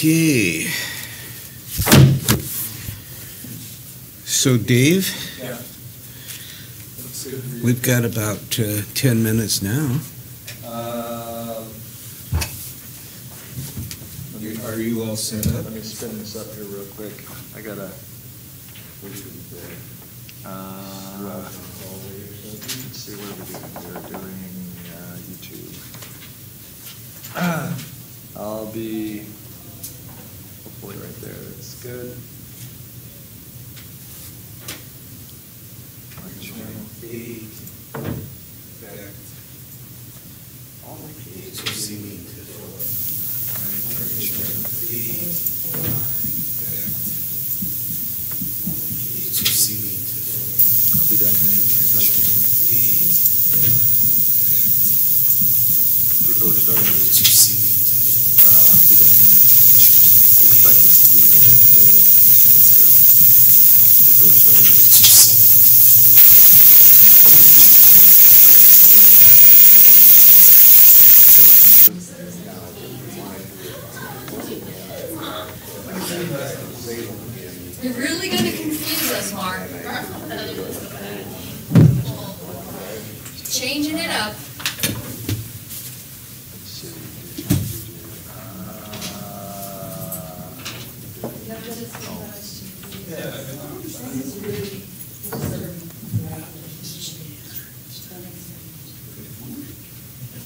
Okay. So, Dave, Yeah. we've got about 10 minutes now. Are you all set up? Let me spin this up here real quick. I gotta. Let's see, what are we doing? We're doing YouTube. I'll be hopefully right there. That's good. All my kids are singing to the Lord. I'll be done here in a second. People are starting to I'll be done here in a second. We expect this to be the building commissioner first. People are starting to You're really going to confuse us, Mark. Changing it up.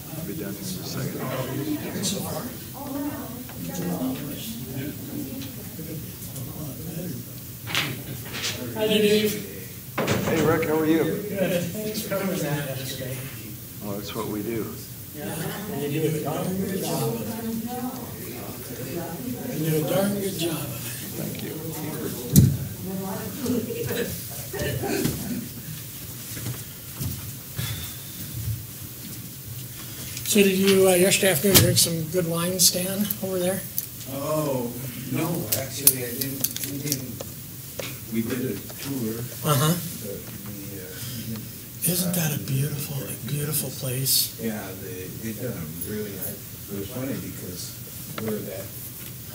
I'll be done here in a second. Hi, Dave. Hey, Rick, how are you? Good. Thanks for coming back yesterday. Well, that's what we do. Yeah, and you do a darn good job of it. You do a darn good job of it. Thank you. So did you, yesterday afternoon, drink some good wine, Stan, over there? Oh, no, actually, we did a tour. Uh-huh. But Isn't that a beautiful place? yeah, they done a really, it was funny because where that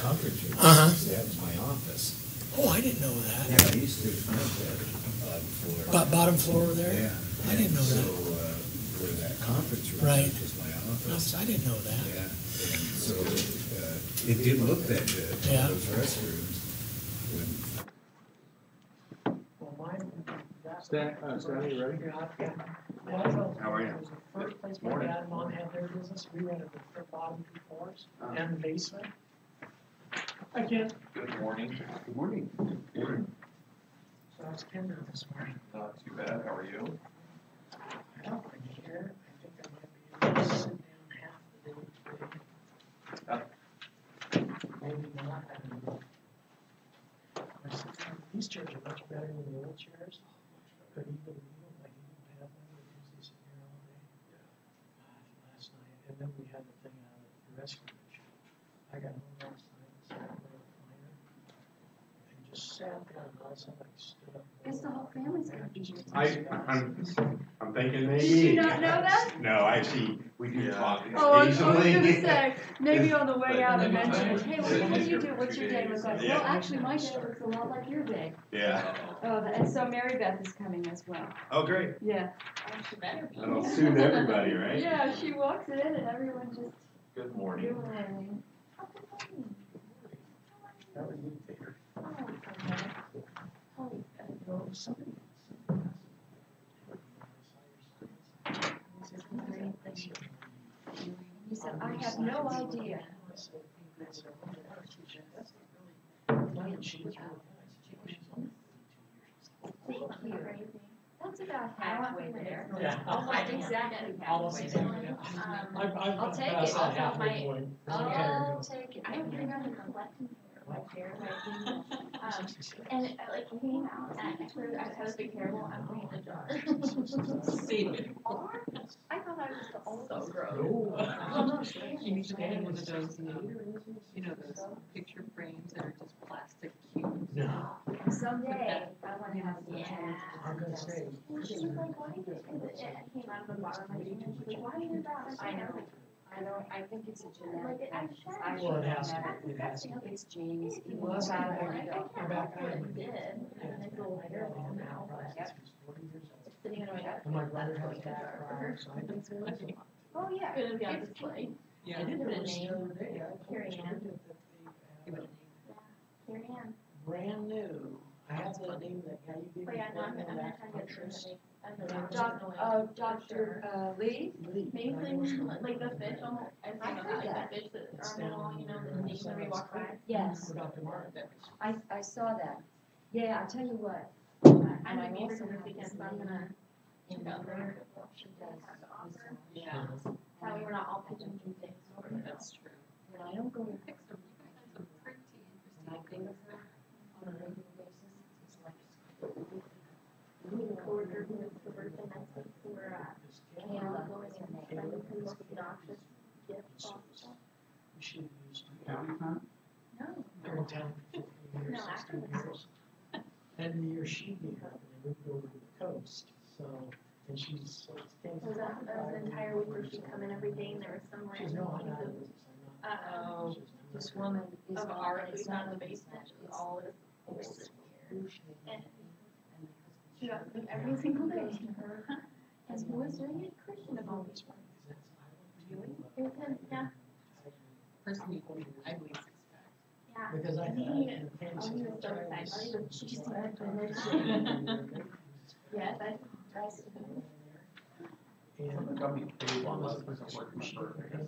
conference room Uh-huh. was, that was my office. Oh, I didn't know that. Yeah, I used to front that floor. Bottom floor over there? Yeah. I didn't know So, that. where that conference room Right. was my office. I didn't know that. Yeah, and so it didn't look that good, Yeah. those restrooms. When- Stan, you ready? How are you? First place my Morning. dad and mom had their business, we rented the bottom 2 floors and the basement. Hi, Ken. Good morning. Good morning. So I was kinder this morning. Not too bad. How are you? Well, I'm here. I think I might be able to sit down half the day today. Maybe not. I don't know. These chairs are much better than the old chairs. But even, like, you don't have them, we usually sit here all day. Last night, and then we had the thing out of the rescue mission. I got home last night, sat in the recliner, and just sat there, and all of a sudden I stood up. Guess the whole family's gonna be here. I'm thinking maybe. Did you not know that? No, actually, we do talk Oh, I was occasionally. gonna say, maybe on the way out I mentioned, hey, what do you do, what's your day look like? Yeah. Well, actually, my day looks a lot like your day. Yeah. Oh, and so Mary Beth is coming as well. Oh, great. Yeah. That'll suit everybody, right? Yeah, she walks in and everyone just Good morning. good morning. Oh, good morning. That was neat there. Oh, Somebody you said, I have no idea. Thank you. That's about halfway there. Yeah. Almost exactly halfway there. I'll take it. I'll take it. I don't remember collecting my hair. And like came out and I was being terrible. I'm bringing the jar. See. I thought I was the old. So gross. You need to get one of those, you know, those picture frames that are just plastic cubes. No. Someday I want to have a I'm gonna say. She was like, why did you do it? It came out of the bottom of my jeans. She was like, why are you that? I know. I think it's a genetic Like, thing. I I Well, it has to. have It has to. It's genes. Even Well, that's if I not don't very know. I can't back help then. it did, and then I feel later like now, but Yep. He's 40 years old. it's sitting on my desk. And my brother That's has going to back jar for problems, so I her. think. Oh, yeah. Gonna be on display. Yeah. I did Give it a notice the name. other day, I Carrie posted Ann. it that they have Carrie Ann. brand new. I have the name that guy you gave But me. yeah, no, I'm brand gonna new try to get acupuncturist. somebody. Dr. Lee? Lee, Maybe but I wasn't- like the fish, almost, I I found out heard like that. the fish that It's are on the wall, you know, down the in things whenever you walk by. Yes, For Dr. Martin. I saw that. Yeah, I tell you what. I'm I gonna be also here this have weekend, this so I'm lady gonna in check out New her. York. She does this. Yeah, That way we're not all pitching through things. that's true. When I don't go to Fix them. You guys have some pretty when I interesting go things there. on a regular basis, it's like. We have a coworker who went to the birthday next week, so we're, Kayla going and finding her most obnoxious gift box. We should use. No, They're in town for 15 years, No, after 16 years. And the year she gave up, and they moved over to the coast, so, and she's. it was an entire week where she'd come in every day and there was some She's random no, I'm piece not. of, Oh, this woman is of not, art we it's found not in the basement, it was all this old. And she got me every single day. And he was very Christian about it. Really? It was him, yeah, Person you I least expect. yeah. Because I. And he was so excited. She just said, yes, I. Something got me paid on this because working my birthday.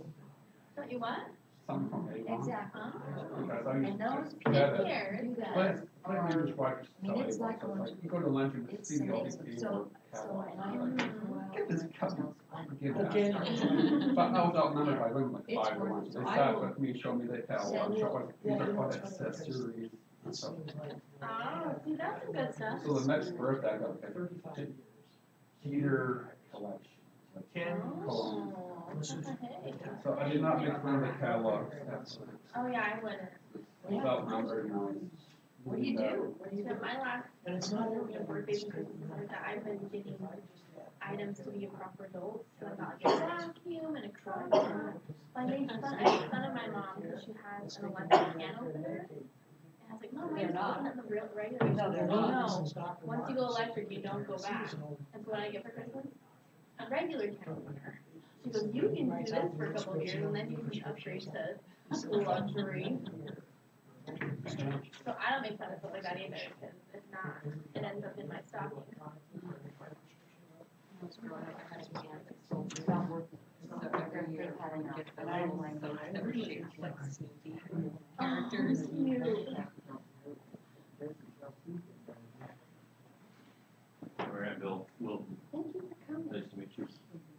Don't you what? Something from Avon. exactly. Because I And used those to people get it. Here, do that. But you just watch I mean, it's Avon, like so going you go to lunch and It's see all these amazing. people. So, and I Like, don't get this cup. Get Okay. that. But I was outnumbered by women like It's 5 to 1. worth They it. sat with me, showed me the catalog, showed what these are what Yeah. accessories and It stuff. seems like. Oh, see, that's some good stuff. So the next birthday I got a 35 years. heater collection. Ken. Oh, hey. So I did not make fun of the catalog. That's Oh, yeah, I wouldn't. it's outnumbered now. What do you do? So my last, And it's not every. birthdays and Christmases like that, I've been getting items to be a proper adult. So I got like a vacuum and a truck. I made fun of my mom because she has an electric can opener. And I was like, Mom, why are you They're not. putting it in the real regular? No, they're She's like, not. "Oh, no. Once you go electric, you don't go back." And so what I get for Christmas? A regular can opener. She goes, you can do this for a couple of years and then you can upgrade to luxury. So I don't make fun of stuff like that either because it's not, it ends up in my stocking. About working. So every year I would get And I don't those like those that. that were shaped like Snoopy characters. All right, Bill, Will, Thank you for coming. nice to meet you.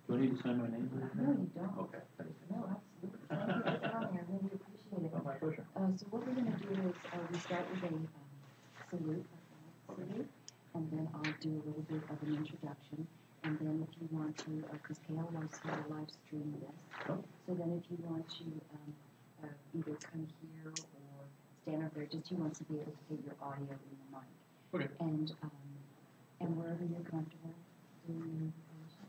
Do I need to sign my name? No, you don't. Okay, thanks. No, absolutely. Thank you for coming. I really appreciate it. Oh, my pleasure. So what we're gonna do is, we start with a salute, and then I'll do a little bit of an introduction, and then if you want to, because Kayla wants to live stream this, Oh. so then if you want to, either come here or stand up there, just he wants to be able to get your audio in the mic. Okay. And wherever you're comfortable doing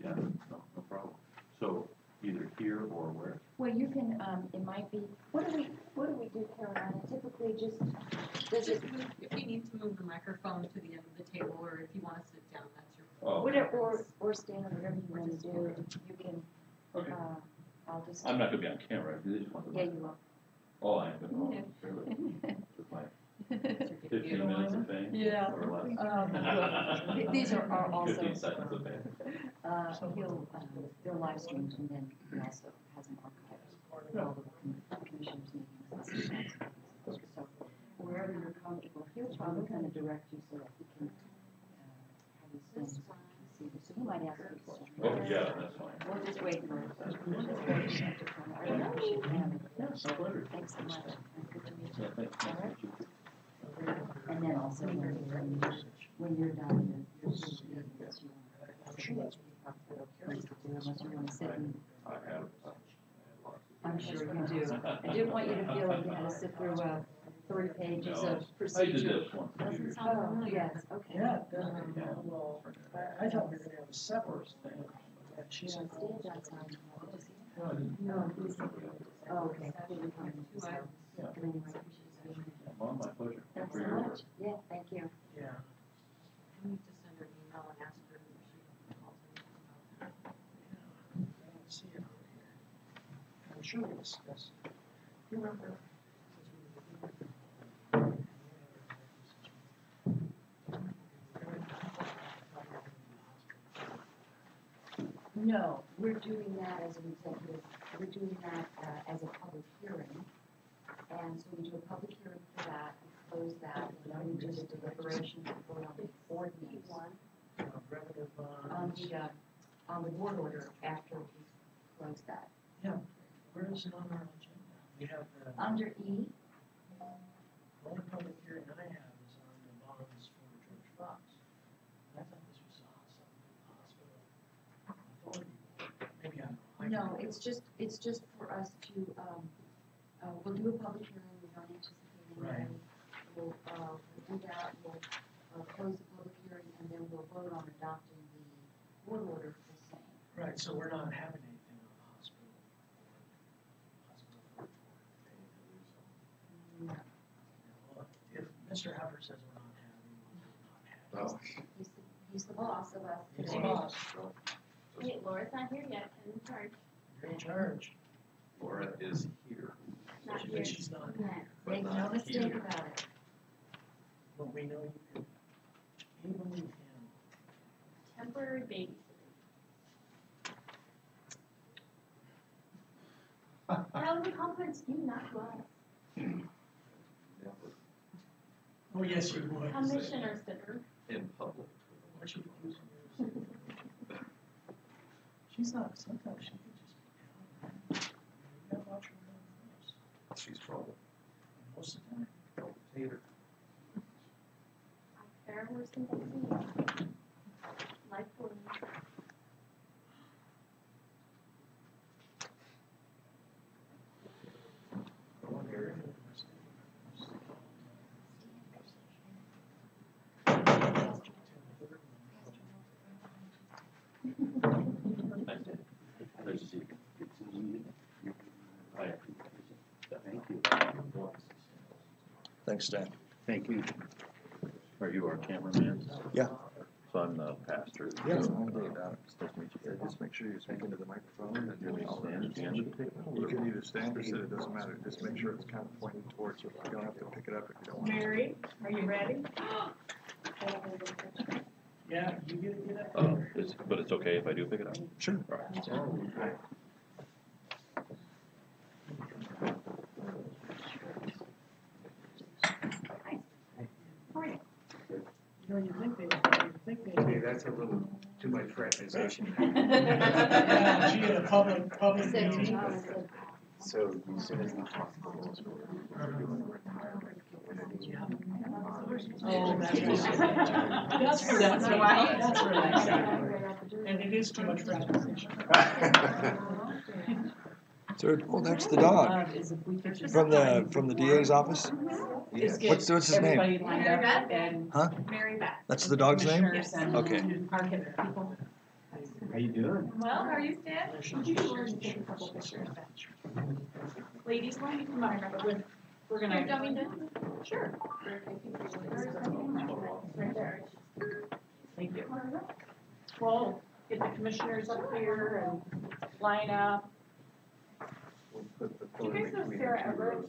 Yeah, no problem. So either here or where? Well, you can, it might be, what do we do, Carolina? Typically just, does it, Just move, if you need to move the microphone to the end of the table, or if you wanna sit down, that's your. Oh, whatever, or stand up, whatever you want to do, you can, okay. I'll just. I'm not gonna be on camera, right? They just want Yeah, to. you are. Oh, I am, oh, really? With my 15 minutes of fame? Yeah. Or less? These are also. 15 seconds of fame. They'll live stream, and then he also has an archive of all the commissioners meetings. So wherever you're comfortable, he'll probably kind of direct you so that he can, have you stand so you can see. So he might ask you questions. Oh, yeah, that's fine. We'll just wait for him to come. I really appreciate you having me. Yeah, it's my pleasure. Thanks so much. Good to meet Yeah, you. thanks. All right. And then also, when you're done, I'm sure that's what you unless you want to sit and, I have. I'm sure you do. I didn't want you to feel like you had to sit through, 3 pages No, of I did procedure. this once. Doesn't sound Oh, familiar. yes, okay. Yeah, well, I thought we were gonna have a separate thing. But she She's said, on stage outside. Did you see No, he's, oh, okay. Yeah. Well, my pleasure. Thanks For so your much. Yeah, thank you. Yeah. I need to send her an email and ask her if she calls anything about that. I don't see it on here. I'm sure we discussed it. You remember? No, we're doing that as an executive, we're doing that as a public hearing. And so we do a public hearing for that, we close that, and then we do the deliberations and vote on the ordinance. Revenue On bonds. on the board order after we close that. Where is it on our agenda? We have the Under E, only public hearing I have is on the bonds for George Fox. I thought this was something the hospital authority. Maybe I'm wrong. no, it's just for us to, we'll do a public hearing, we don't anticipate Right. anything. We'll do that, we'll close the public hearing, and then we'll vote on adopting the board order for the same. Right, so we're not having anything on the hospital. No. Well, if Mr. Hubbard says we're not having, we're not having. He's the boss of us. He's the boss. Wait, Laura's not here yet, I'm in charge. You're in charge. Laura is here. Not But here. she's not. Make no mistake about it. But we know you can. Even we can. Temporary babysitting. That was a compliment to you, not to us. Never Oh, yes, you would. Commissioner Sitter. in public. Why should you use yours? She's not, sometimes she can just be down. You gotta watch her mouth first. She's trouble. Most of the time. Don't hate her. Fair worse than vaccine. Life will. Nice to see you. Hi. Thank you. Thanks, Stan. Thank you. Are you our cameraman? Yeah. So I'm the pastor. Yeah. Nice to meet you. Just make sure you speak into the microphone and Really stand at the end of the table? You can either stand or sit, it doesn't matter, just make sure it's kind of pointing towards you, you don't have to pick it up if you don't want. Mary, are you ready? Yeah, you get up. But it's okay if I do pick it up? Sure. All right. You know, you think they. Hey, that's a little too much fraternization. Yeah, gee, at a public meeting. So as soon as the hospitals were doing retirement communities. Oh, that's right. That's right. And it is too much fraternization. So, well, that's the dog from the DA's office? Just get What's his name? everybody lined up and Huh? Mary Beth. That's the dog's name? Commissioners and Okay. our people. How you doing? Well, how are you, Stan? Would you take a couple pictures? Ladies, why don't you come up? We're gonna. You're coming down? Sure. Right there. Thank you. Well, get the commissioners up here and line up. Do you guys know Sarah Everett?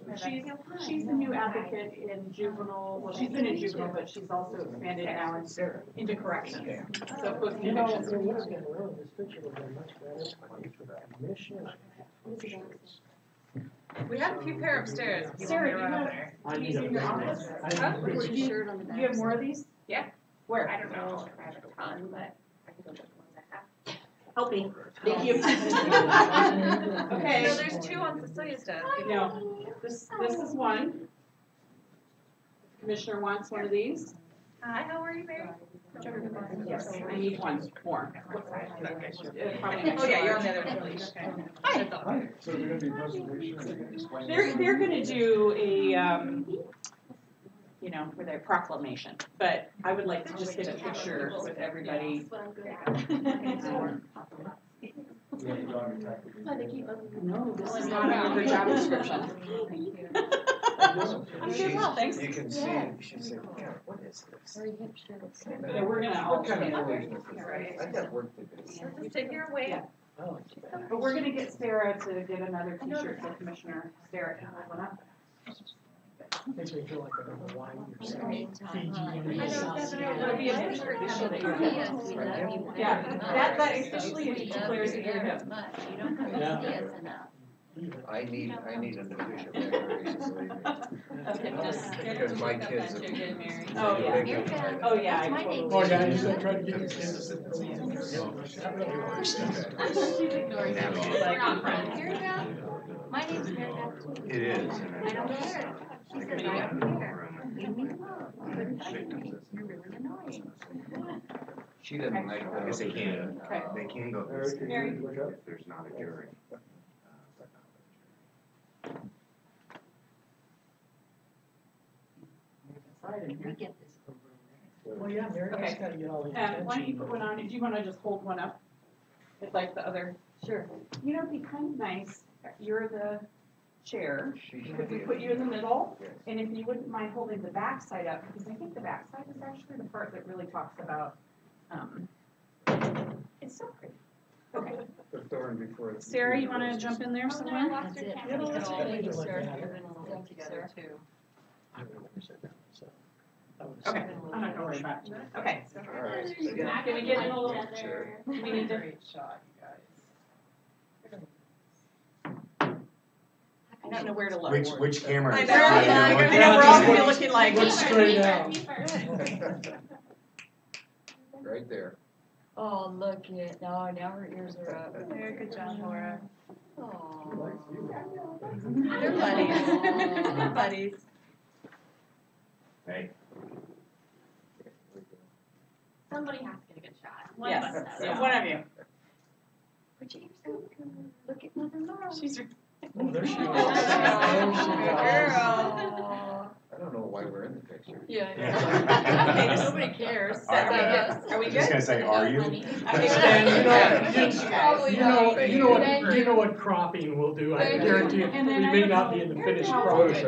She's the new advocate in juvenile, well, she's been in juvenile, but she's also expanded now into corrections. So post You know, convictions. there was gonna really, this picture would have been much better. Commissioner. We have a few pair upstairs. Sarah, do you have these in your office? You You have more of these? Yeah. Where? I don't know if I have a ton, but I can go get the ones I have. Help me. Thank you. Okay. No, there's two on Cecilia's desk. No, this is one. Commissioner wants one of these? Hi, how are you, Mary? Yes, I need one more. Oh, yeah, you're on the other one. Hi. So they're gonna be presentation, or they're gonna explain? They're gonna do a, for their proclamation, but I would like to just get a picture with everybody. That's what I'm good at. Why they keep us. No, this is not under her job description. Thanks. You can see, she said, God, what is this? Yeah, we're gonna all. What kind of noise is this? I got work to do. Just take your weight. Oh, But we're gonna get Sarah to get another t-shirt for Commissioner. Sarah can hold one up. makes me feel like I'm in Hawaii or something. Fiji. It'll be a picture to show that you're hip. Yeah, that officially declares that you're hip. I need a new bishop. Because my kids are. Oh, yeah. Oh, yeah. I totally- Oh, yeah, you said try to get your kids. That really works. She's ignoring me. She's like, I'm friends. My name's Mary Beth. It is. I don't care. She says, I don't care. Leave me alone. You're really annoying. She doesn't like those. They can. Okay. They can go. Mary. If there's not a jury. We get this over. Well, yeah, Mary's gotta get all the attention. Why don't you put one on? Do you wanna just hold one up? It's like the other. Sure. You know, it'd be kind of nice, you're the chair, She if we put you in the middle, and if you wouldn't mind holding the back side up, because I think the back side is actually the part that really talks about, it's so pretty. Okay. The thorn before it's. Sarah, you wanna jump in there somewhere? That's it. You know, that's All good. these Look are at it. linked together too. I would have said that, so. I would have Okay, said I'm not gonna worry about it. Okay. Alright. Can we get in a little, Sure. we need to. I don't know where to look. Which camera? I is know, it? I know, we're all gonna be looking like. Look straight out. Right there. Oh, look at, no, now her ears are up. Good job, Laura. Oh. They're buddies. They're buddies. Hey. Somebody has to get a good shot. One of Yes, us does. yeah, one of you. Put your ears up. Look at Mother Laura. She's. Oh, there she is. Oh, There she good goes. girl. I don't know why we're in the picture. Yeah. Okay, just- Nobody cares. All right, That's us. Are we Just good? gonna say, are you? I think And you know you what cropping will do, I guarantee you, we And then I may don't not know be in the finished how- product.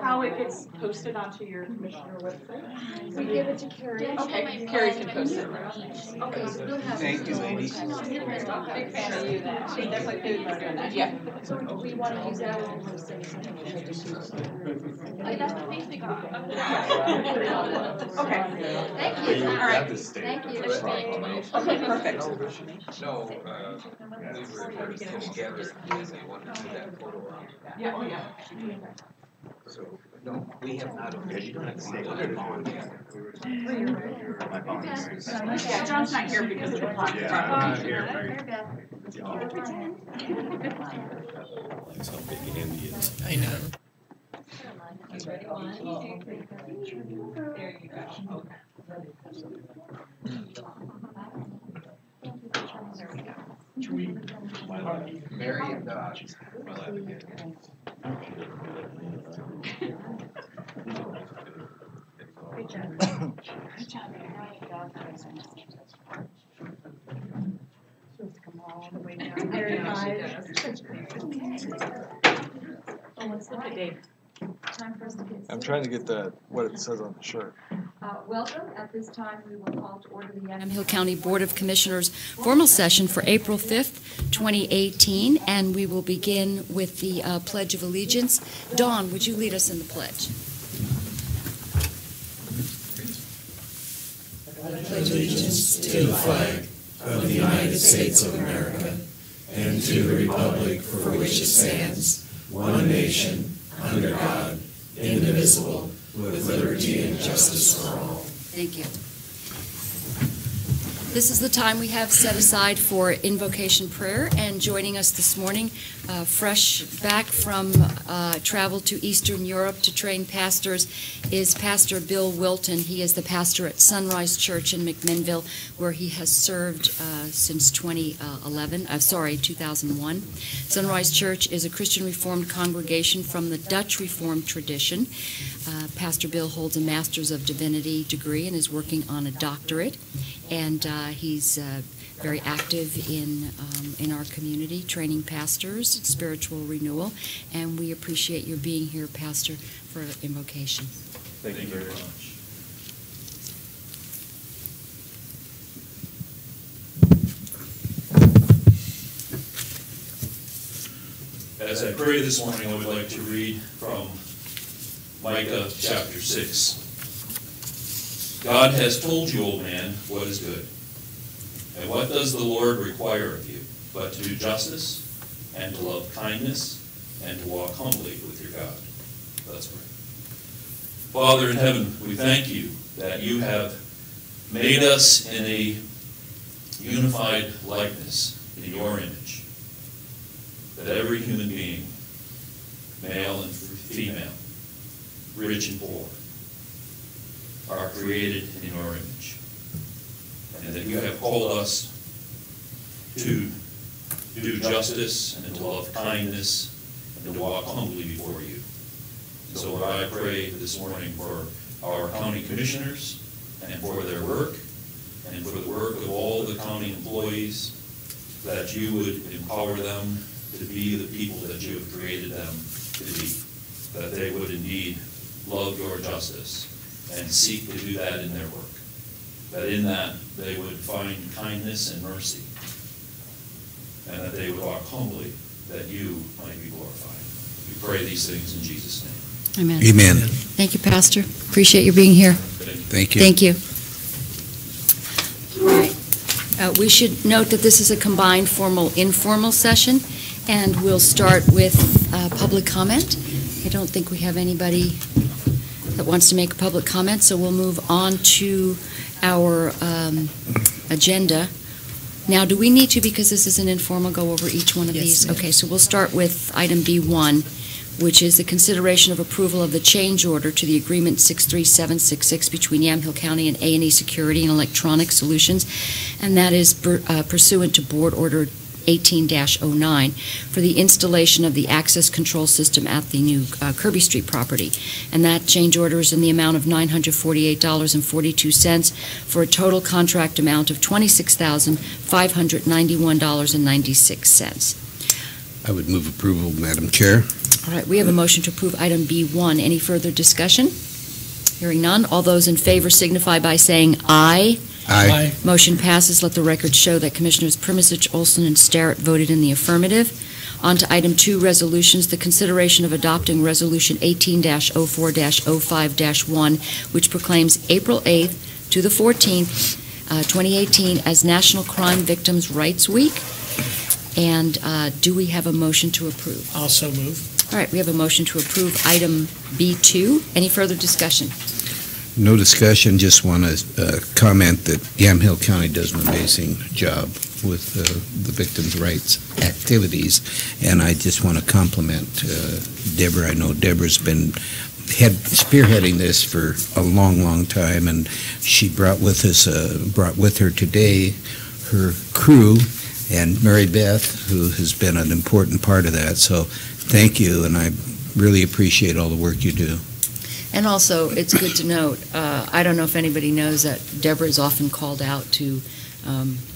How it gets posted onto your commissioner website? We give it to Carrie. Okay, Carrie can post it. Okay, so we'll have. Thank you, ladies. Big fan of you then. She definitely did doing that, yeah. So do we want to use that or we'll say something? Okay, that's the face we got. Okay. Thank You you. All right. have to stay. Thank you. Okay, perfect. No, we were together because they wanted to do that photo op. Yeah, oh yeah. So, no, we have not. You don't have to stay. My apologies. Yeah, John's not here because of the clock. Yeah, I'm not here. Mary Beth. That's how big Andy is. I know. Ready? 1, 2, 3. There you go. There we go. Should we? Mary and Dodge. Good job. Good job, Come all the way down. There you go. Oh, let's look at Dave. Time for us to get. I'm trying to get what it says on the shirt. Welcome. At this time, we will call to order the Yamhill County Board of Commissioners formal session for April 5th, 2018, and we will begin with the Pledge of Allegiance. Dawn, would you lead us in the pledge? Allegiance to the flag of the United States of America and to the republic for which it stands, one nation, under God, indivisible, with liberty and justice for all. Thank you. This is the time we have set aside for invocation prayer, and joining us this morning, fresh back from travel to Eastern Europe to train pastors, is Pastor Bill Wilton. He is the pastor at Sunrise Church in McMinnville, where he has served since 2001. Sunrise Church is a Christian Reformed congregation from the Dutch Reformed tradition. Pastor Bill holds a Master's of Divinity degree and is working on a doctorate. And he's very active in our community, training pastors, spiritual renewal, and we appreciate your being here, Pastor, for invocation. Thank you very much. As I pray this morning, I would like to read from Micah chapter 6. God has told you, old man, what is good. And what does the Lord require of you, but to do justice, and to love kindness, and to walk humbly with your God. Let's pray. Father in heaven, we thank you that you have made us in a unified likeness in your image. That every human being, male and female, rich and poor, are created in your image. And that you have called us to do justice and to love kindness and to walk humbly before you. And so Lord, I pray this morning for our county commissioners and for their work and for the work of all the county employees, that you would empower them to be the people that you have created them to be, that they would indeed love your justice and seek to do that in their work, that in that they would find kindness and mercy, and that they would walk humbly, that you might be glorified. We pray these things in Jesus' name. Amen. Amen. Thank you, Pastor. Appreciate you being here. Thank you. Thank you. All right. We should note that this is a combined formal-informal session, and we'll start with public comment. I don't think we have anybody that wants to make a public comment, so we'll move on to our agenda. Now, do we need to, because this is an informal, go over each one of these? ma'am. Okay, so we'll start with item B1, which is the consideration of approval of the change order to the agreement 63766 between Yamhill County and A&E Security and Electronic Solutions, and that is pursuant to Board Order 18-09 for the installation of the access control system at the new Kirby Street property. And that change order is in the amount of $948.42 for a total contract amount of $26,591.96. I would move approval, Madam Chair. All right, we have a motion to approve item B1. Any further discussion? Hearing none. All those in favor signify by saying aye. Aye. Motion passes. Let the record show that Commissioners Primisich, Olson, and Starrett voted in the affirmative. On to item 2, resolutions. The consideration of adopting Resolution 18-04-05-1, which proclaims April 8th to the 14th, 2018 as National Crime Victims' Rights Week. And do we have a motion to approve? Also move. All right, we have a motion to approve item B2. Any further discussion? No discussion, just want to comment that Yamhill County does an amazing job with the victims' rights activities, and I just want to compliment Deborah. I know Deborah's been spearheading this for a long, long time, and she brought with her today her crew and Mary Beth, who has been an important part of that. So thank you, and I really appreciate all the work you do. And also, it's good to note, I don't know if anybody knows that Deborah is often called out to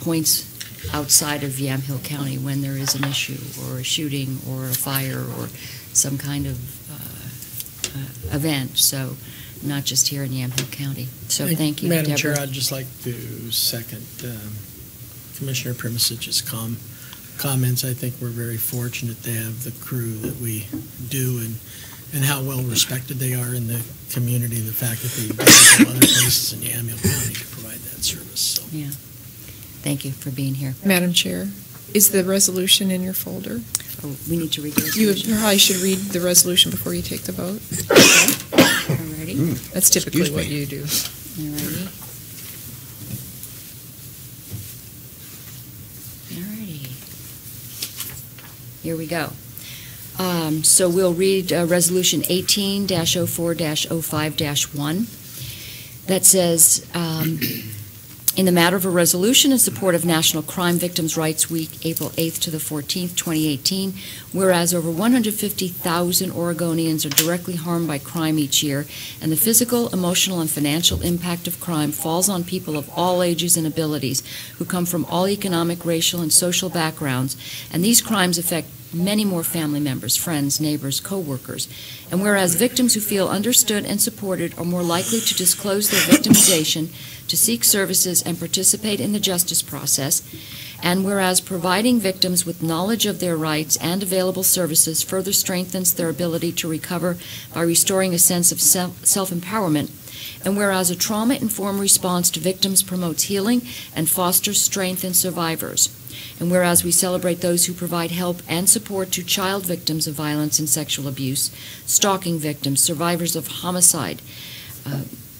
points outside of Yamhill County when there is an issue or a shooting or a fire or some kind of event, so not just here in Yamhill County. So thank you, Madam Deborah. Chair, I'd just like to second Commissioner Primisich's comments. I think we're very fortunate to have the crew that we do, and how well respected they are in the community, and the fact that they go to other places in Yamhill County to provide that service. So. Yeah. Thank you for being here. Madam Chair, is the resolution in your folder? Oh, we need to read the You resolution. probably should read the resolution before you take the vote. Alrighty. That's typically Excuse what me. you do. Alrighty. Alrighty. Here we go. So we'll read Resolution 18-04-05-1. That says, In the matter of a resolution in support of National Crime Victims' Rights Week, April 8th to the 14th, 2018, whereas over 150,000 Oregonians are directly harmed by crime each year, and the physical, emotional, and financial impact of crime falls on people of all ages and abilities who come from all economic, racial, and social backgrounds, and these crimes affect many more family members, friends, neighbors, co-workers. And whereas victims who feel understood and supported are more likely to disclose their victimization, to seek services, and participate in the justice process, and whereas providing victims with knowledge of their rights and available services further strengthens their ability to recover by restoring a sense of self-empowerment, and whereas a trauma-informed response to victims promotes healing and fosters strength in survivors, and whereas we celebrate those who provide help and support to child victims of violence and sexual abuse, stalking victims, survivors of homicide,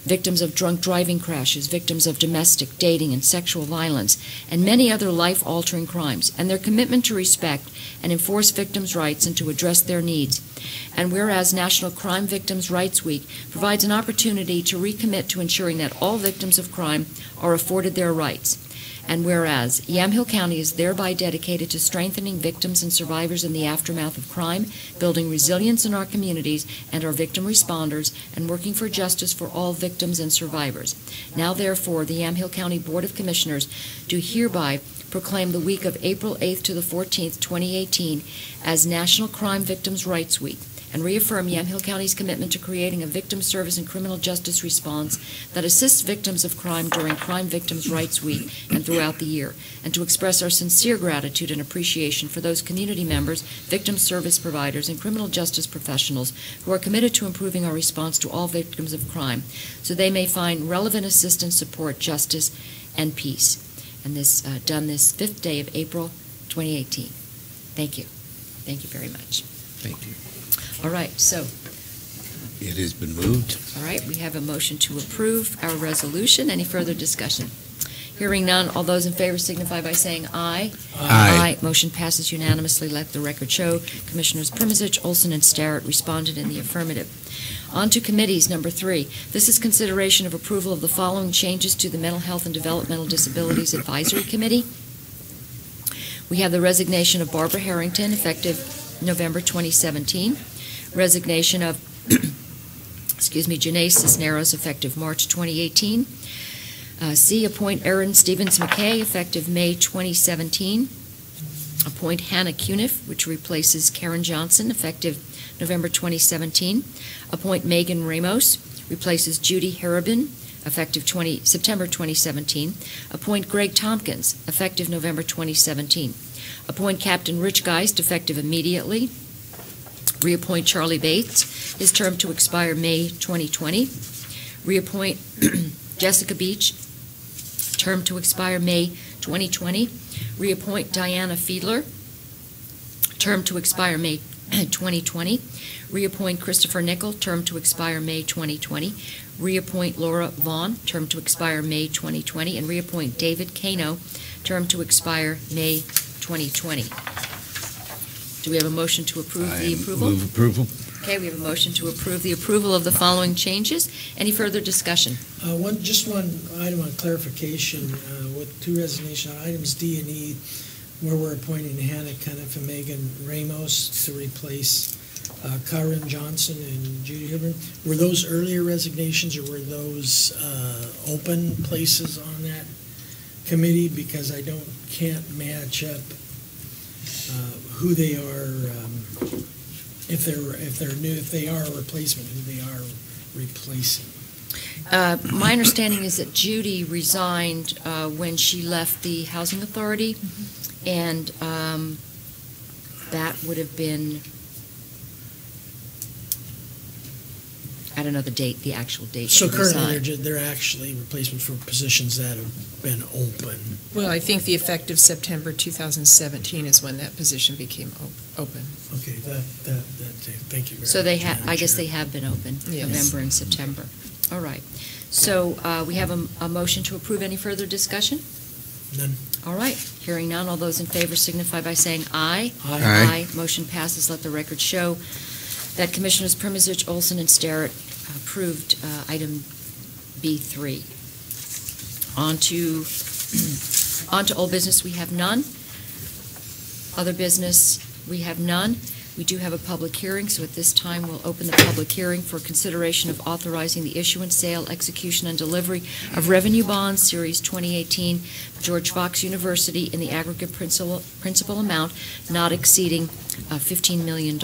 victims of drunk driving crashes, victims of domestic, dating, and sexual violence, and many other life-altering crimes, and their commitment to respect and enforce victims' rights and to address their needs. And whereas National Crime Victims' Rights Week provides an opportunity to recommit to ensuring that all victims of crime are afforded their rights. And whereas Yamhill County is thereby dedicated to strengthening victims and survivors in the aftermath of crime, building resilience in our communities and our victim responders, and working for justice for all victims and survivors. Now, therefore, the Yamhill County Board of Commissioners do hereby proclaim the week of April 8th to the 14th, 2018 as National Crime Victims' Rights Week, and reaffirm Yamhill County's commitment to creating a victim service and criminal justice response that assists victims of crime during Crime Victims' Rights Week and throughout the year, and to express our sincere gratitude and appreciation for those community members, victim service providers, and criminal justice professionals who are committed to improving our response to all victims of crime, so they may find relevant assistance, support, justice, and peace. And this done this 5th day of April, 2018. Thank you. Thank you very much. Thank you. All right, so, It has been moved. all right, we have a motion to approve our resolution. Any further discussion? Hearing none, all those in favor signify by saying aye. Aye. Motion passes unanimously. Let the record show Commissioners Primizich, Olson, and Starrett responded in the affirmative. On to committees, number 3. This is consideration of approval of the following changes to the Mental Health and Developmental Disabilities Advisory Committee. We have the resignation of Barbara Harrington, effective November 2017. Resignation of Janae Cisneros, effective March 2018. C, appoint Erin Stevens McKay, effective May 2017. Appoint Hannah Cuniff, which replaces Karen Johnson, effective November 2017. Appoint Megan Ramos, replaces Judy Harabin, effective September 2017. Appoint Greg Tompkins, effective November 2017. Appoint Captain Rich Geist, effective immediately. Reappoint Charlie Bates, his term to expire May 2020. Reappoint Jessica Beach, term to expire May 2020. Reappoint Diana Fiedler, term to expire May 2020. Reappoint Christopher Nickel, term to expire May 2020. Reappoint Laura Vaughn, term to expire May 2020. And reappoint David Kano, term to expire May 2020. Do we have a motion to approve the approval? Move approval. Okay, we have a motion to approve the approval of the following changes. Any further discussion? Just one item on clarification with 2 resignation items, D and E, where we're appointing Hannah Cuniff and Megan Ramos to replace Karen Johnson and Judy Hilburn. Were those earlier resignations, or were those open places on that committee? Because I can't match up who they are, if they're new, if they are a replacement, who they are replacing. My understanding is that Judy resigned when she left the Housing Authority, and that would have been, I don't know the actual date. So she currently, resigned. they're actually replacements for positions that have been open. Well, I think the effective September 2017 is when that position became open. Okay, thank you very much. So they have, Madam I guess Chair. they have been open, Yes. November and September. All right. So we have a motion to approve. Any further discussion? None. All right. Hearing none, all those in favor signify by saying aye. Aye. Motion passes. Let the record show that Commissioners Primizich, Olson, and Starrett approved item B3. On to old business, we have none. Other business, we have none. We do have a public hearing, so at this time, we'll open the public hearing for consideration of authorizing the issuance, sale, execution, and delivery of revenue bonds, Series 2018, George Fox University, in the aggregate principal amount not exceeding $15 million.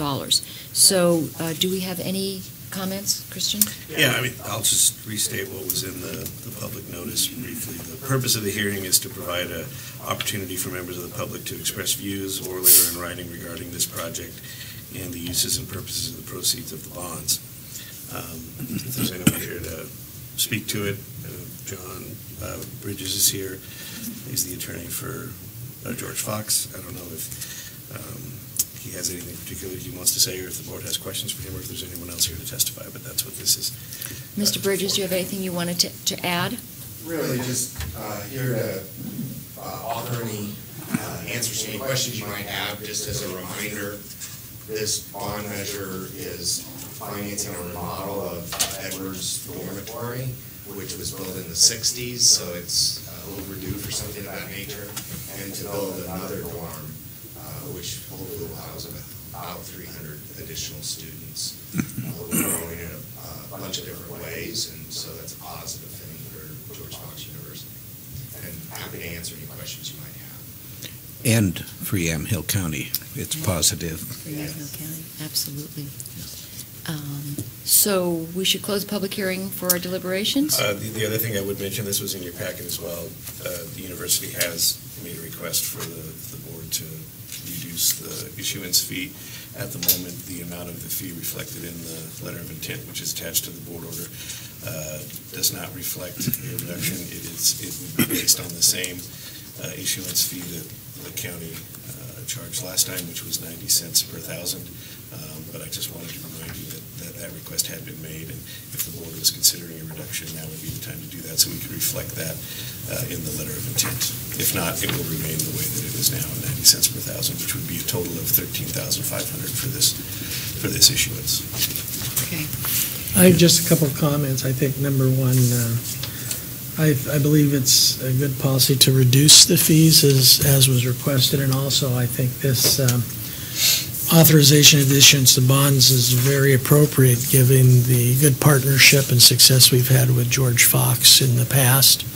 So do we have any comments, Christian? Yeah, I mean, I'll just restate what was in the public notice briefly. The purpose of the hearing is to provide an opportunity for members of the public to express views orally or in writing regarding this project and the uses and purposes of the proceeds of the bonds. If there's anyone here to speak to it, John Bridges is here. He's the attorney for George Fox. I don't know if he has anything particular he wants to say, or if the board has questions for him, or if there's anyone else here to testify, but that's what this is. Mr. Bridges, do you have anything you wanted to add? Really just here to offer any answers to any questions you might have. Just as a reminder, this bond measure is financing a remodel of Edwards Dormitory, which was built in the 60s, so it's overdue for something of that nature, and to build another dorm, which hopefully will house about 300 additional students. We're growing in a bunch of different ways, and so that's a positive thing for George Fox University. And happy to answer any questions you might have. And for Yamhill County, it's positive. For Yamhill County, absolutely. So we should close the public hearing for our deliberations? The other thing I would mention, this was in your packet as well, the university has made a request for the board to reduce the issuance fee. At the moment, the amount of the fee reflected in the letter of intent, which is attached to the board order, does not reflect a reduction. It would be based on the same issuance fee that the county charged last time, which was 90 cents per thousand. But I just wanted to remind you that request had been made, and if the board was considering a reduction, now would be the time to do that, so we could reflect that in the letter of intent. If not, it will remain the way that it is now, 90 cents per thousand, which would be a total of $13,500 for this issuance. Okay. I have just a couple of comments. I think number one, I believe it's a good policy to reduce the fees as was requested, and also I think this authorization of issuance of bonds is very appropriate given the good partnership and success we've had with George Fox in the past.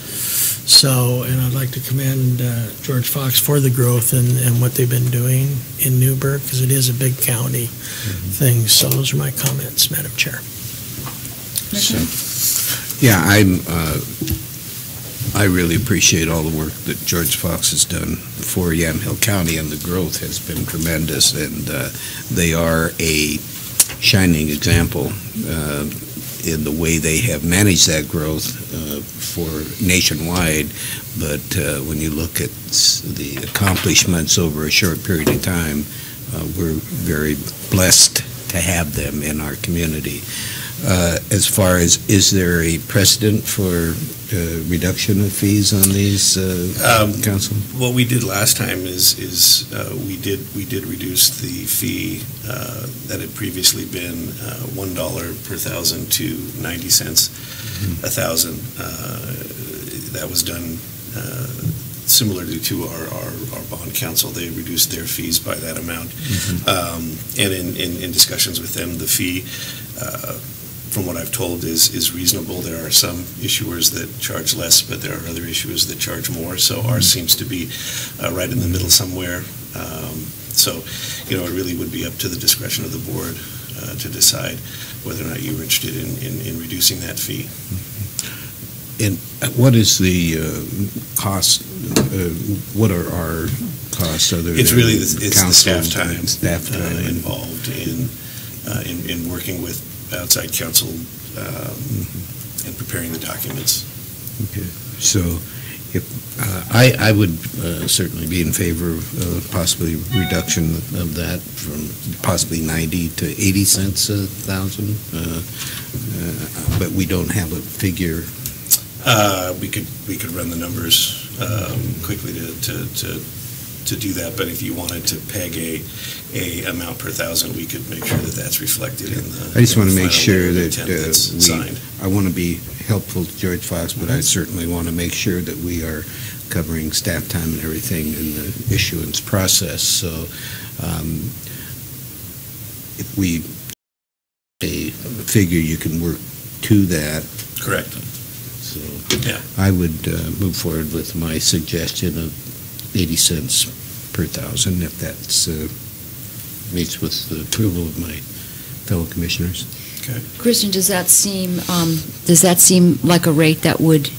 So, and I'd like to commend George Fox for the growth and what they've been doing in Newburgh, because it is a big county thing. So those are my comments, Madam Chair. Yeah, I really appreciate all the work that George Fox has done for Yamhill County, and the growth has been tremendous, and they are a shining example in the way they have managed that growth for nationwide. But when you look at the accomplishments over a short period of time, we're very blessed to have them in our community. As far as, is there a precedent for reduction of fees on these, Council? What we did last time is we did reduce the fee that had previously been $1 per thousand to 90 cents a thousand. That was done similarly to our bond council. They reduced their fees by that amount. And in discussions with them, the fee, from what I've told, is reasonable. There are some issuers that charge less, but there are other issuers that charge more. So ours seems to be right in the middle somewhere. So, it really would be up to the discretion of the board to decide whether or not you were interested in reducing that fee. And what is the cost? What are our costs? It's really the staff time involved in working with outside counsel and preparing the documents. Okay, so if I would certainly be in favor of possibly reduction of that from possibly 90 to 80 cents a thousand, but we don't have a figure. We could run the numbers quickly to do that, but if you wanted to peg a amount per thousand, we could make sure that that's reflected in the. I just want to make sure that signed. I want to be helpful to George Fox, but I certainly want to make sure that we are covering staff time and everything in the issuance process. So if we a figure, you can work to that. Correct. So Yeah. I would move forward with my suggestion of 80 cents per thousand, if that's meets with the approval of my fellow commissioners. Christian, does that seem like a rate that would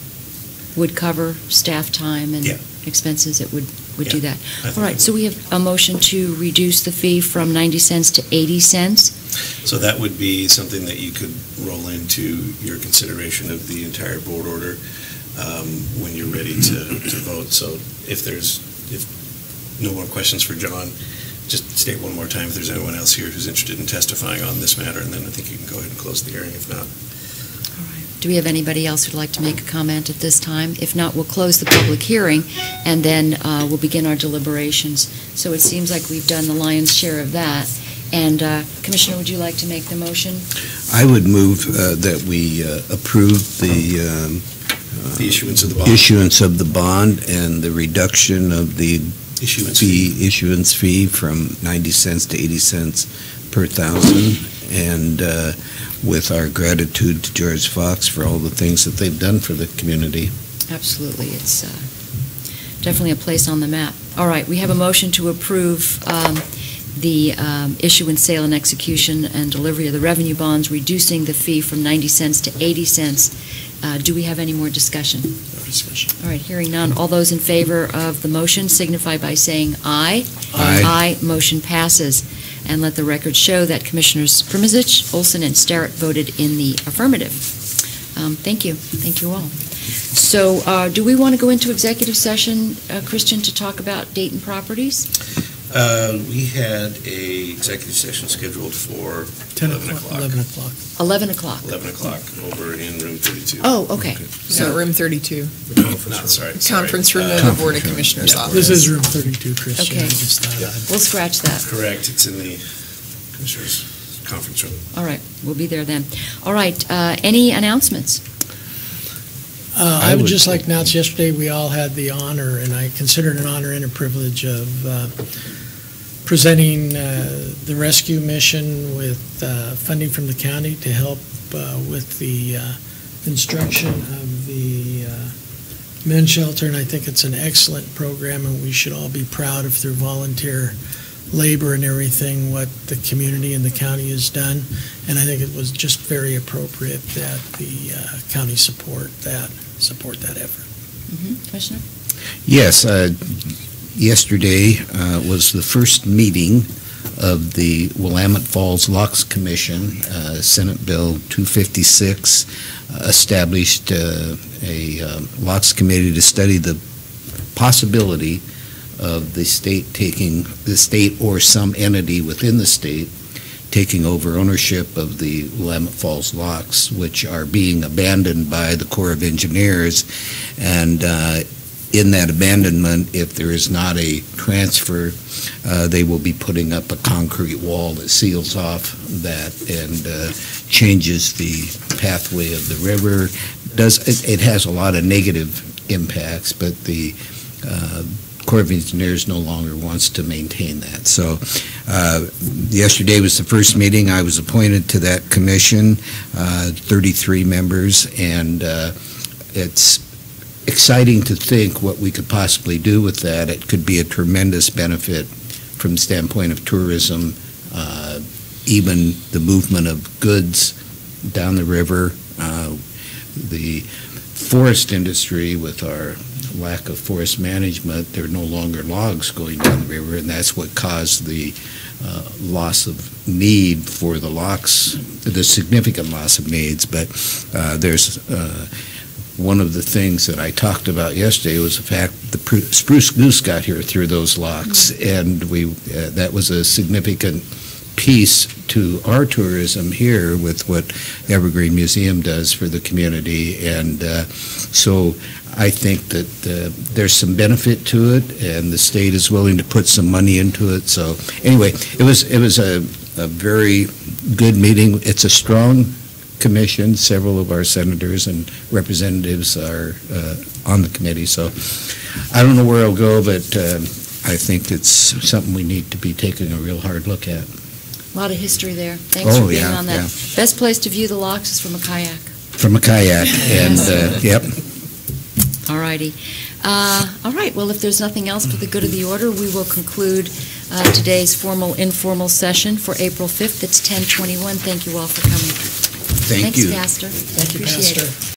cover staff time and Yeah. expenses? It would do Yeah, that. I think All right, it so we have a motion to reduce the fee from 90 cents to 80 cents. So that would be something that you could roll into your consideration of the entire board order when you're ready to vote. So if no more questions for John, just state one more time if there's anyone else here who's interested in testifying on this matter, and then I think you can go ahead and close the hearing if not. All right. Do we have anybody else who'd like to make a comment at this time? If not, we'll close the public hearing, and then we'll begin our deliberations. So it seems like we've done the lion's share of that. And Commissioner, would you like to make the motion? I would move that we approve the issuance of the bond. Issuance of the bond and the reduction of the issuance fee from 90 cents to 80 cents per thousand, and with our gratitude to George Fox for all the things that they've done for the community. Absolutely. It's definitely a place on the map. All right, we have a motion to approve the issuance, sale, and execution and delivery of the revenue bonds, reducing the fee from 90 cents to 80 cents. Do we have any more discussion? No discussion. All right, hearing none. All those in favor of the motion signify by saying aye. Aye. Aye. Motion passes. And let the record show that Commissioners Primizich, Olson, and Starrett voted in the affirmative. Thank you. Thank you all. So do we want to go into executive session, Christian, to talk about Dayton properties? We had a executive session scheduled for 11 o'clock. 11 o'clock. 11 o'clock. 11 o'clock over in room 32. Oh, okay. So room 32, Sorry. conference room of the Board of Commissioners office. This is room 32, Christian. Okay. I just thought I'd- We'll scratch that. Correct. It's in the Commissioner's conference room. All right, we'll be there then. All right, any announcements? I would just like to announce, yesterday we all had the honor, and I consider it an honor and a privilege of presenting the rescue mission with funding from the county to help with the construction of the men's shelter, and I think it's an excellent program, and we should all be proud of their volunteer labor and everything, what the community and the county has done, and I think it was just very appropriate that the county support that effort. Commissioner? Yes, yesterday was the first meeting of the Willamette Falls Locks Commission. Senate Bill 256 established a locks committee to study the possibility of the state or some entity within the state taking over ownership of the Willamette Falls locks, which are being abandoned by the Corps of Engineers. And in that abandonment, if there is not a transfer, they will be putting up a concrete wall that seals off that and changes the pathway of the river. It has a lot of negative impacts, but the Corps of Engineers no longer wants to maintain that. So yesterday was the first meeting. I was appointed to that commission, 33 members, and it's exciting to think what we could possibly do with that. It could be a tremendous benefit from the standpoint of tourism, even the movement of goods down the river, the forest industry with our lack of forest management. There are no longer logs going down the river, and that's what caused the loss of need for the locks, the significant loss of needs. But there's one of the things that I talked about yesterday was the fact the spruce goose got here through those locks, and that was a significant piece to our tourism here with what Evergreen Museum does for the community. And so I think that there's some benefit to it, and the state is willing to put some money into it. So anyway, it was a very good meeting. It's a strong commission. Several of our senators and representatives are on the committee, so I don't know where it'll go, but I think it's something we need to be taking a real hard look at. A lot of history there. Thanks for being on that. Yeah. Best place to view the locks is from a kayak. From a kayak, and, yep. All righty. All right, well, if there's nothing else for the good of the order, we will conclude today's informal session for April 5th. It's 10:21. Thank you all for coming. Thank you. Thanks, Pastor. Thank you, Appreciate Pastor. it.